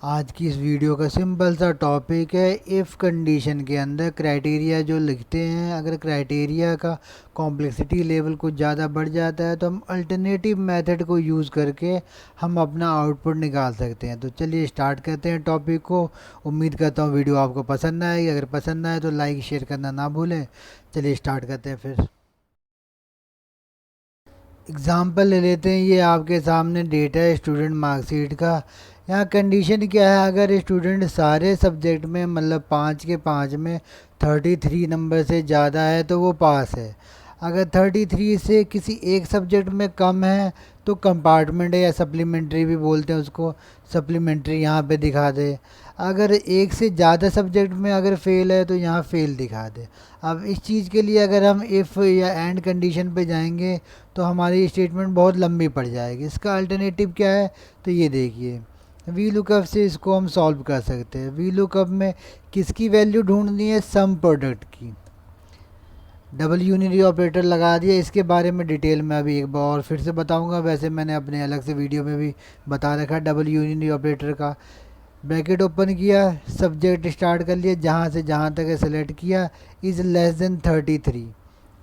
आज की इस वीडियो का सिंपल सा टॉपिक है इफ़ कंडीशन के अंदर क्राइटेरिया जो लिखते हैं, अगर क्राइटेरिया का कॉम्प्लेक्सिटी लेवल कुछ ज़्यादा बढ़ जाता है तो हम अल्टरनेटिव मेथड को यूज़ करके हम अपना आउटपुट निकाल सकते हैं। तो चलिए स्टार्ट करते हैं टॉपिक को। उम्मीद करता हूँ वीडियो आपको पसंद आएगी। अगर पसंद आए तो लाइक शेयर करना ना भूलें। चलिए स्टार्ट करते हैं फिर। एग्ज़ाम्पल ले लेते हैं। ये आपके सामने डेटा है स्टूडेंट मार्कशीट का। यहाँ कंडीशन क्या है, अगर स्टूडेंट सारे सब्जेक्ट में मतलब 5 के 5 में 33 नंबर से ज़्यादा है तो वो पास है। अगर 33 से किसी एक सब्जेक्ट में कम है तो कंपार्टमेंट है, या सप्लीमेंट्री भी बोलते हैं उसको, सप्लीमेंट्री यहाँ पे दिखा दे। अगर एक से ज़्यादा सब्जेक्ट में अगर फेल है तो यहाँ फेल दिखा दे। अब इस चीज़ के लिए अगर हम इफ़ या एंड कंडीशन पे जाएंगे तो हमारी स्टेटमेंट बहुत लंबी पड़ जाएगी। इसका अल्टरनेटिव क्या है, तो ये देखिए, वी लुकअप से इसको हम सॉल्व कर सकते हैं। वी लुकअप में किसकी वैल्यू ढूंढनी है, सम प्रोडक्ट की। डबल यूनिटी ऑपरेटर लगा दिया। इसके बारे में डिटेल में अभी एक बार और फिर से बताऊंगा, वैसे मैंने अपने अलग से वीडियो में भी बता रखा है डबल यूनिटी ऑपरेटर का। ब्रैकेट ओपन किया, सब्जेक्ट स्टार्ट कर लिया, जहाँ से जहाँ तक सेलेक्ट किया, इज़ लेस देन 33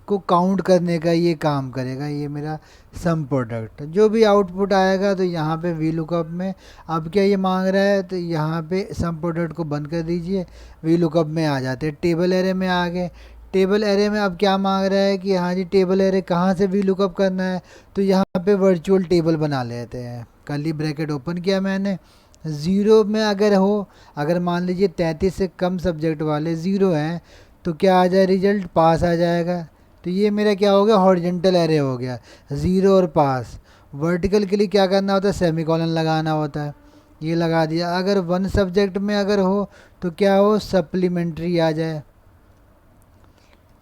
को काउंट करने का ये काम करेगा। ये मेरा सम प्रोडक्ट जो भी आउटपुट आएगा तो यहाँ पे वी लुकअप में अब क्या ये मांग रहा है, तो यहाँ पे सम प्रोडक्ट को बंद कर दीजिए। वी लुकअप में आ जाते हैं, टेबल एरे में आ गए। टेबल एरे में अब क्या मांग रहा है कि हाँ जी टेबल एरे कहाँ से वी लुकअप करना है, तो यहाँ पे वर्चुअल टेबल बना लेते हैं। कर्ली ब्रैकेट ओपन किया मैंने, ज़ीरो में अगर हो, अगर मान लीजिए 33 से कम सब्जेक्ट वाले ज़ीरो हैं तो क्या आ जाए, रिजल्ट पास आ जाएगा। तो ये मेरा क्या हो गया, हॉरिजेंटल एरे हो गया, ज़ीरो और पास। वर्टिकल के लिए क्या करना होता है, सेमीकोलन लगाना होता है। ये लगा दिया। अगर वन सब्जेक्ट में अगर हो तो क्या हो, सप्लीमेंट्री आ जाए,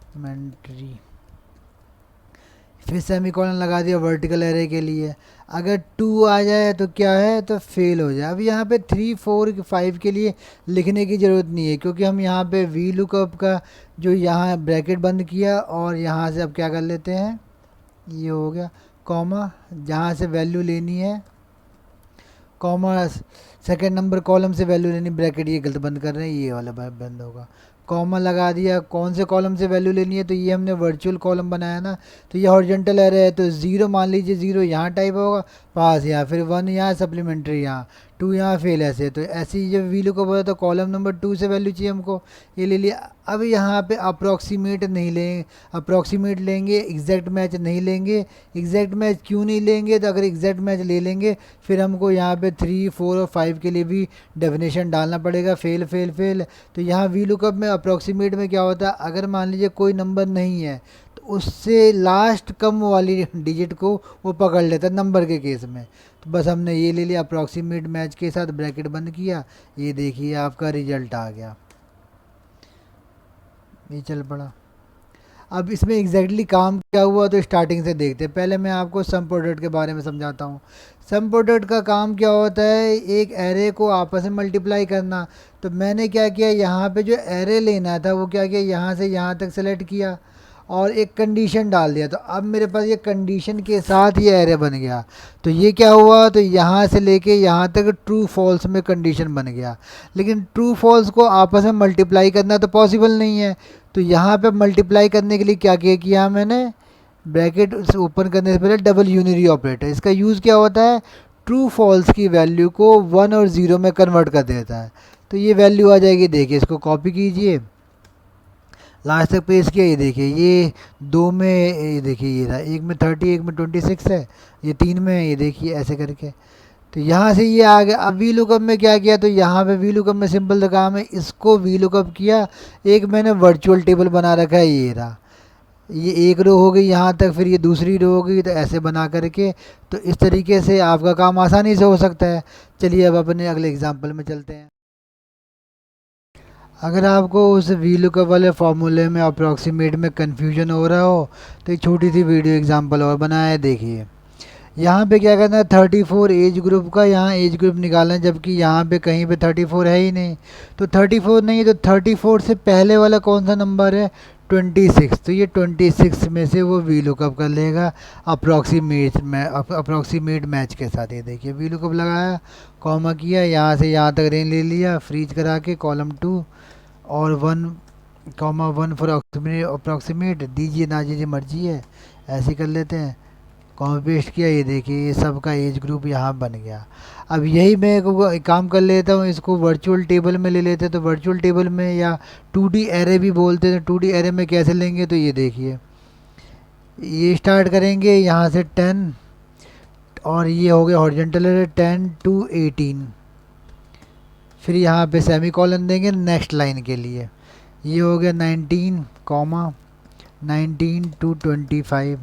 सप्लीमेंट्री, फिर सेमीकोलन लगा दिया वर्टिकल एरे के लिए। अगर टू आ जाए तो क्या है, तो फेल हो जाए। अब यहाँ पे 3 4 5 के लिए लिखने की ज़रूरत नहीं है, क्योंकि हम यहाँ पे वी लुकअप का जो यहाँ ब्रैकेट बंद किया और यहाँ से अब क्या कर लेते हैं, ये हो गया कॉमा, जहाँ से वैल्यू लेनी है कॉमा, सेकेंड नंबर कॉलम से वैल्यू लेनी, ब्रैकेट ये गलत बंद कर रहे हैं, ये वाला बंद होगा। कॉमा लगा दिया, कौन से कॉलम से वैल्यू लेनी है, तो ये हमने वर्चुअल कॉलम बनाया ना, तो ये हॉरिजॉन्टल एरे है, तो ज़ीरो मान लीजिए, ज़ीरो यहाँ टाइप होगा, पास यहाँ, फिर वन यहाँ, सप्लीमेंट्री यहाँ, टू यहाँ, फेल, ऐसे। तो ऐसे ही जब वीलू को बोला तो कॉलम नंबर 2 से वैल्यू चाहिए हमको, ये ले लिया। अब यहाँ पे अप्रॉक्सीमेट नहीं लेंगे, अप्रॉक्सीमेट लेंगे, एग्जैक्ट मैच नहीं लेंगे। एग्जैक्ट मैच क्यों नहीं लेंगे, तो अगर एग्जैक्ट मैच ले लेंगे फिर हमको यहाँ पे 3 4 और 5 के लिए भी डेफिनेशन डालना पड़ेगा, फेल फेल फेल। तो यहाँ वी लुकअप में अप्रॉक्सीमेट में क्या होता है, अगर मान लीजिए कोई नंबर नहीं है तो उससे लास्ट कम वाली डिजिट को वो पकड़ लेता है नंबर के केस में। तो बस हमने ये ले लिया, अप्रॉक्सीमेट मैच के साथ ब्रैकेट बंद किया, ये देखिए आपका रिजल्ट आ गया, ये चल पड़ा। अब इसमें एग्जैक्टली काम क्या हुआ तो स्टार्टिंग से देखते हैं। पहले मैं आपको सम प्रोडक्ट के बारे में समझाता हूँ। सम प्रोडक्ट का काम क्या होता है, एक एरे को आपस में मल्टीप्लाई करना। तो मैंने क्या किया, यहाँ पे जो एरे लेना था वो क्या किया, यहाँ से यहाँ तक सेलेक्ट किया और एक कंडीशन डाल दिया। तो अब मेरे पास ये कंडीशन के साथ ये एरे बन गया। तो ये क्या हुआ, तो यहाँ से लेके यहाँ तक ट्रू फॉल्स में कंडीशन बन गया। लेकिन ट्रू फॉल्स को आपस में मल्टीप्लाई करना तो पॉसिबल नहीं है। तो यहाँ पे मल्टीप्लाई करने के लिए क्या किया मैंने, ब्रैकेट ओपन करने से पहले डबल यूनिटी ऑपरेटर। इसका यूज़ क्या होता है, ट्रू फॉल्स की वैल्यू को 1 और 0 में कन्वर्ट कर देता है। तो ये वैल्यू आ जाएगी, देखिए इसको कॉपी कीजिए, लास्ट तक पेश किया, ये देखिए ये दो में, ये देखिए ये रहा, एक में 30 एक में 26 है, ये 3 में है, ये देखिए ऐसे करके। तो यहाँ से ये आ गया। अब वी लुकअप में क्या किया, तो यहाँ पे वी लुकअप में सिंपल सा काम है, इसको वी लुकअप किया, एक मैंने वर्चुअल टेबल बना रखा है, ये रहा, ये एक रो हो गई यहाँ तक, फिर ये दूसरी रो हो गई, तो ऐसे बना करके। तो इस तरीके से आपका काम आसानी से हो सकता है। चलिए अब अपने अगले एग्जाम्पल में चलते हैं। अगर आपको उस वी लुकअप वाले फार्मूले में अप्रॉक्सीमेट में कन्फ्यूजन हो रहा हो तो एक छोटी सी वीडियो एग्जांपल और बनाया है, देखिए। यहाँ पे क्या करना है, 34 एज ग्रुप का यहाँ एज ग्रुप निकालना है, जबकि यहाँ पे कहीं पे 34 है ही नहीं। तो 34 नहीं है तो 34 से पहले वाला कौन सा नंबर है, 26, तो ये 26 में से वो वी लुकअप कर लेगा अप्रॉक्सीमेट मैच के साथ। ये देखिए वी लुकअप लगाया, कॉमा किया, यहाँ से यहाँ तक रेंज ले लिया फ्रीज करा के कॉलम 2 और 1,1 फॉर अप्रॉक्सीमेट, दीजिए ना दीजिए मर्जी है, ऐसे कर लेते हैं। कॉपी पेस्ट किया, ये देखिए ये सब का एज ग्रुप यहाँ बन गया। अब यही मैं एक काम कर लेता हूँ, इसको वर्चुअल टेबल में ले लेते हैं। तो वर्चुअल टेबल में या 2D एरे भी बोलते हैं, 2D एरे में कैसे लेंगे, तो ये देखिए ये स्टार्ट करेंगे यहाँ से 10 और ये हो गया हॉरिजॉन्टल एरे 10 to 18, फिर यहाँ पे सेमी कॉलन देंगे नेक्स्ट लाइन के लिए। ये हो गया 19, 19 to 25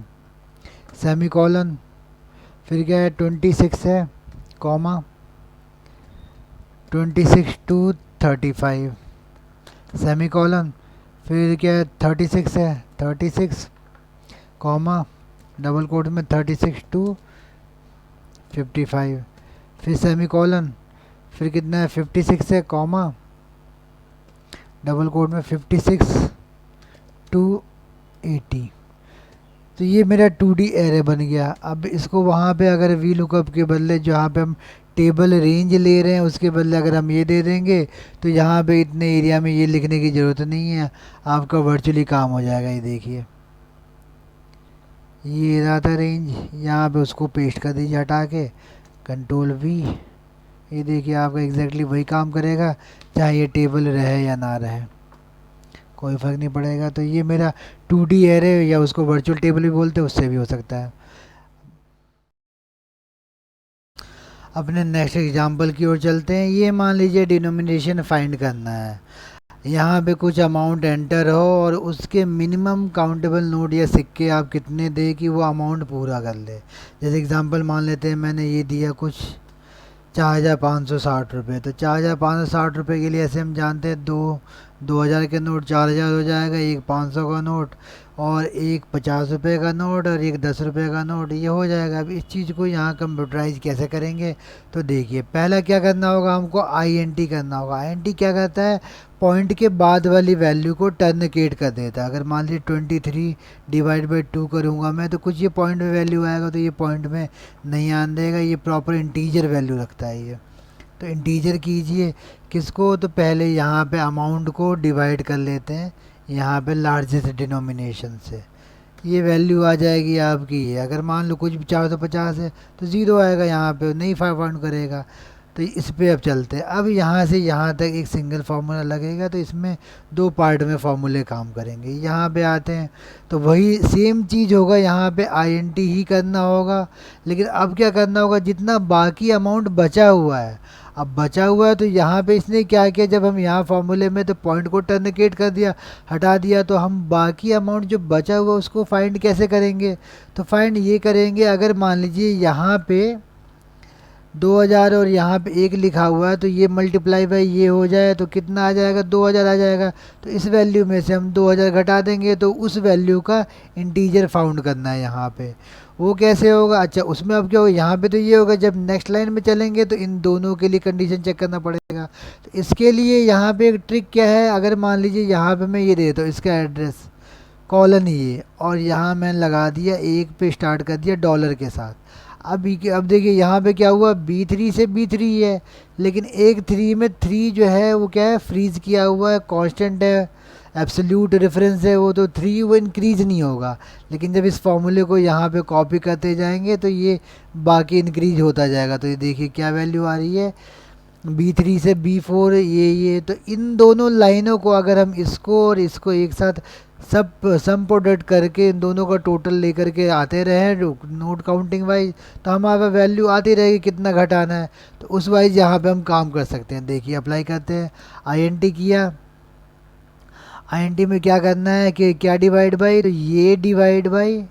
सेमी कॉलन, फिर क्या है 26 है, 26 to 35 सेमी कॉलन, फिर क्या है 36 है, 36 डबल कोट में 36 to 55, फिर सेमी कॉलन, फिर कितना है 56 है, डबल कोट में 56 to 80। तो ये मेरा 2D एरे बन गया। अब इसको वहाँ पे अगर वी लुकअप के बदले जहाँ पे हम टेबल रेंज ले रहे हैं उसके बदले अगर हम ये दे देंगे तो यहाँ पे इतने एरिया में ये लिखने की ज़रूरत नहीं है, आपका वर्चुअली काम हो जाएगा। ये देखिए ये रहा था रेंज, यहाँ पे उसको पेस्ट कर दीजिए हटा के, कंट्रोल V। ये देखिए आपका एग्जैक्टली वही काम करेगा, चाहे ये टेबल रहे या ना रहे, कोई फ़र्क नहीं पड़ेगा। तो ये मेरा 2D एरे या उसको वर्चुअल टेबल भी बोलते हैं, उससे भी हो सकता है। अपने नेक्स्ट एग्जांपल की ओर चलते हैं। ये मान लीजिए डिनोमिनेशन फाइंड करना है, यहाँ पे कुछ अमाउंट एंटर हो और उसके मिनिमम काउंटेबल नोट या सिक्के आप कितने दे कि वो अमाउंट पूरा कर ले। जैसे एग्जांपल मान लेते हैं मैंने ये दिया कुछ 4,560 रुपये, तो 4,560 रुपये के लिए ऐसे हम जानते हैं 2,000 के नोट 4,000 हो जाएगा, एक 500 का नोट और एक 50 रुपये का नोट और एक 10 रुपये का नोट, ये हो जाएगा। अब इस चीज़ को यहाँ कंप्यूटराइज कैसे करेंगे, तो देखिए पहला क्या करना होगा, हमको INT करना होगा। INT क्या करता है, पॉइंट के बाद वाली वैल्यू को टर्निकेट कर देता है। अगर मान लीजिए 23 डिवाइड बाई 2 करूँगा मैं, तो कुछ ये पॉइंट में वैल्यू आएगा, तो ये पॉइंट में नहीं आने देगा, ये प्रॉपर इंटीजर वैल्यू रखता है ये। तो इंटीजर कीजिए किसको, तो पहले यहाँ पे अमाउंट को डिवाइड कर लेते हैं यहाँ पे लार्जेस्ट डिनोमिनेशन से, ये वैल्यू आ जाएगी आपकी। अगर मान लो कुछ भी 450 है तो ज़ीरो आएगा, यहाँ पे नहीं फाउंड करेगा। तो इस पे अब चलते हैं। अब यहाँ से यहाँ तक एक सिंगल फार्मूला लगेगा, तो इसमें 2 पार्ट में फार्मूले काम करेंगे। यहाँ पे आते हैं तो वही सेम चीज़ होगा, यहाँ पे INT ही करना होगा, लेकिन अब क्या करना होगा, जितना बाकी अमाउंट बचा हुआ है, अब बचा हुआ है तो यहाँ पे इसने क्या किया, जब हम यहाँ फार्मूले में तो पॉइंट को टर्निकेट कर दिया, हटा दिया, तो हम बाकी अमाउंट जो बचा हुआ उसको फाइंड कैसे करेंगे, तो फाइंड ये करेंगे, अगर मान लीजिए यहाँ पे 2,000 और यहाँ पे 1 लिखा हुआ है, तो ये मल्टीप्लाई बाई ये हो जाए तो कितना आ जाएगा, 2,000 आ जाएगा। तो इस वैल्यू में से हम 2,000 घटा देंगे, तो उस वैल्यू का इंटीजर फाउंड करना है यहाँ पे। वो कैसे होगा, अच्छा उसमें अब क्या होगा, यहाँ पे तो ये होगा, जब नेक्स्ट लाइन में चलेंगे तो इन दोनों के लिए कंडीशन चेक करना पड़ेगा। तो इसके लिए यहाँ पे एक ट्रिक क्या है, अगर मान लीजिए यहाँ पे मैं ये देता हूँ इसका एड्रेस कॉलन ये, और यहाँ मैंने लगा दिया 1 पे स्टार्ट कर दिया डॉलर के साथ। अब देखिए यहाँ पे क्या हुआ, B3 से B3 है, लेकिन एक 3 में 3 जो है वो क्या है, फ्रीज किया हुआ है, कांस्टेंट है, एब्सोल्यूट रेफरेंस है वो, तो 3 वो इंक्रीज़ नहीं होगा। लेकिन जब इस फॉर्मूले को यहाँ पे कॉपी करते जाएंगे तो ये बाकी इंक्रीज होता जाएगा। तो ये देखिए क्या वैल्यू आ रही है, B3 से B4 ये तो इन दोनों लाइनों को अगर हम इसको और इसको एक साथ सब सम प्रोडक्ट करके इन दोनों का टोटल लेकर के आते रहे नोट काउंटिंग वाइज, तो हमारा वैल्यू आती रहेगी कितना घटाना है, तो उस वाइज यहाँ पे हम काम कर सकते हैं। देखिए अप्लाई करते हैं, INT किया, INT में क्या करना है कि क्या डिवाइड बाई, तो ये डिवाइड बाई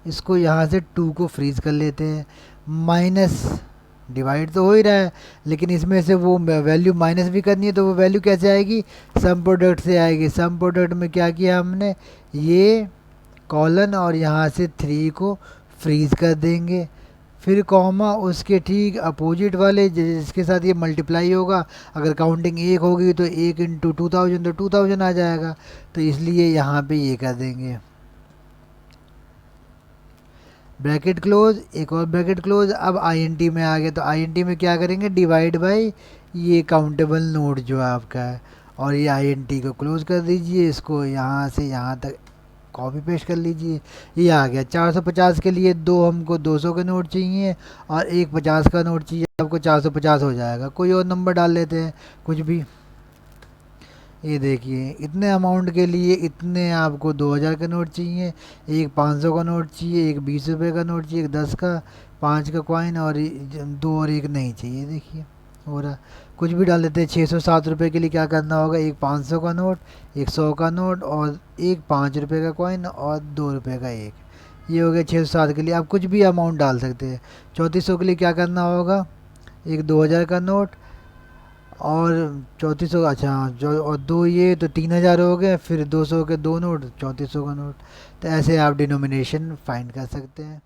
इसको यहाँ से 2 को फ्रीज कर लेते हैं, माइनस डिवाइड तो हो ही रहा है, लेकिन इसमें से वो वैल्यू माइनस भी करनी है, तो वो वैल्यू कैसे आएगी, सम प्रोडक्ट से आएगी। सम प्रोडक्ट में क्या किया हमने, ये कॉलन और यहाँ से 3 को फ्रीज कर देंगे, फिर कॉमा उसके ठीक अपोजिट वाले जिसके साथ ये मल्टीप्लाई होगा, अगर काउंटिंग एक होगी तो 1 × 2000 तो 2000 आ जाएगा, तो इसलिए यहाँ पे ये कर देंगे ब्रैकेट क्लोज, एक और ब्रैकेट क्लोज। अब आईएनटी में आ गए तो आईएनटी में क्या करेंगे, डिवाइड बाय ये काउंटेबल नोड जो है आपका है, और ये आईएनटी को क्लोज कर दीजिए, इसको यहाँ से यहाँ तक कॉपी पेस्ट कर लीजिए। ये आ गया 450 के लिए दो, हमको 200 के नोट चाहिए और एक 50 का नोट चाहिए, आपको 450 हो जाएगा। कोई और नंबर डाल लेते हैं कुछ भी। ये देखिए इतने अमाउंट के लिए इतने आपको 2000 का नोट चाहिए, एक 500 का नोट चाहिए, एक 20 रुपये का नोट चाहिए, एक 10 का, 5 का कॉइन, और दो और एक नहीं चाहिए। देखिए हो रहा, कुछ भी डाल देते हैं। 607 रुपये के लिए क्या करना होगा, एक 500 का नोट, एक 100 का नोट, और एक 5 रुपये का कॉइन, और 2 रुपये का एक। ये हो गया 607 के लिए। आप कुछ भी अमाउंट डाल सकते हैं। 3400 के लिए क्या करना होगा, एक 2000 का नोट, और 3400, अच्छा जो, और दो ये तो 3000 हो गए, फिर 200 के दो नोट, 3400 का नोट। तो ऐसे आप डिनोमिनेशन फाइंड कर सकते हैं।